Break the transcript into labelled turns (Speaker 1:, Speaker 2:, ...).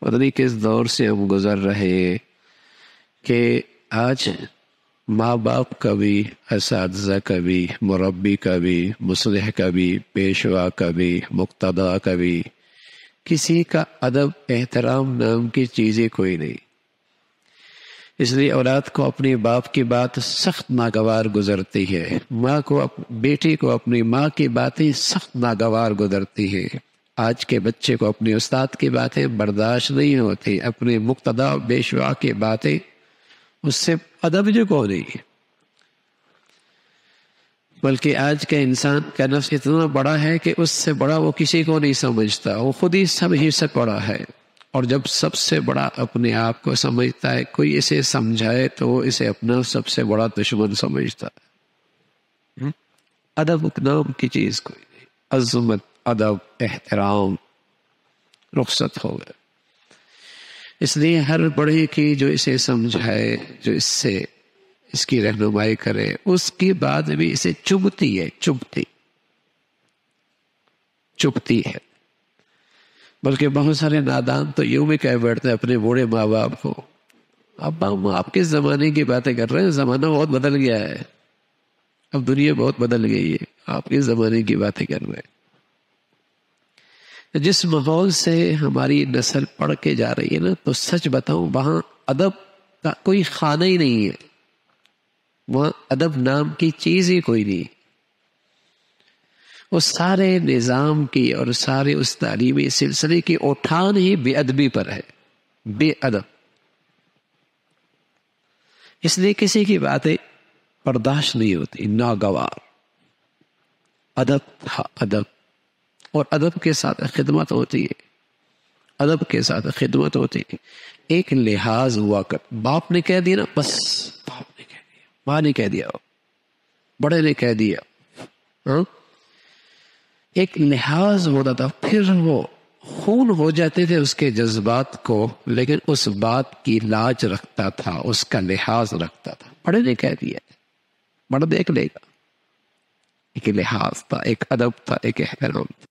Speaker 1: پتہ نہیں کس دور سے ہم گزر رہے ہیں کہ آج ماں باپ کا بھی، اساتذہ کا بھی، مربی کا بھی، مصلح کا بھی، پیشوا کا بھی، مقتدیٰ کا بھی، کسی کا ادب احترام نام کی چیزیں کوئی نہیں۔ اس لیے اولاد کو اپنے باپ کی بات سخت ناگوار گزرتی ہے، ماں کو بیٹی کو اپنی ماں کی باتیں سخت ناگوار گزرتی ہیں۔ آج کے بچے کو اپنے استاد کی باتیں برداشت نہیں ہوتی، اپنے مقتدیٰ پیشوا کی باتیں، اس سے ادب جو کو نہیں۔ بلکہ آج کے انسان کا نفس اتنا بڑا ہے کہ اس سے بڑا وہ کسی کو نہیں سمجھتا، وہ خود ہی سب ہی سے بڑا ہے۔ اور جب سب سے بڑا اپنے آپ کو سمجھتا ہے، کوئی اسے سمجھائے تو وہ اسے اپنا سب سے بڑا دشمن سمجھتا ہے۔ ادب نام کی چیز کوئی نہیں، عظمت، ادب، احترام رخصت ہو گئے۔ اس لیے ہر بڑے کی جو اسے سمجھائے، جو اس کی رہنمائی کرے، اس کی بات بھی اسے چبھتی ہے۔ بلکہ بہت سارے نادان تو یوں بھی کہہ بیٹھتے ہیں اپنے بوڑھے ماں باپ کو، اب ہم آپ کے زمانے کی باتیں کر رہے ہیں، زمانہ بہت بدل گیا ہے، اب دنیا بہت بدل گئی ہے، آپ کے زمانے کی باتیں کر رہے ہیں۔ جس ماحول سے ہماری نسل پڑھ کے جا رہی ہے نا، تو سچ بتاؤں وہاں ادب کا کوئی خانہ ہی نہیں ہے، وہاں ادب نام کی چیز ہی کوئی نہیں۔ وہ سارے نظام کی اور سارے اس تعلیمی سلسلے کی اٹھان ہی بے ادبی پر ہے، بے ادب۔ اس لیے کسی کی باتیں برداشت نہیں ہوتی، ناگوار۔ ادب تھا، ادب، اور ادب کے ساتھ خدمت ہوتی ہے، ادب کے ساتھ خدمت ہوتی ہے۔ ایک لحاظ ہوا کر، باپ نے کہہ دیا نا، بس باپ نے کہہ دیا، ماں نے کہہ دیا، بڑے نے کہہ دیا، ہاں، ایک لحاظ ہوتا تھا، پھر وہ خون ہو جاتے تھے اس کے جذبات کو، لیکن اس بات کی لاج رکھتا تھا، اس کا لحاظ رکھتا تھا۔ بڑے نے کہہ دیا، بڑا دیکھ لے گا۔ ایک لحاظ تھا، ایک ادب تھا، ایک احترام تھا۔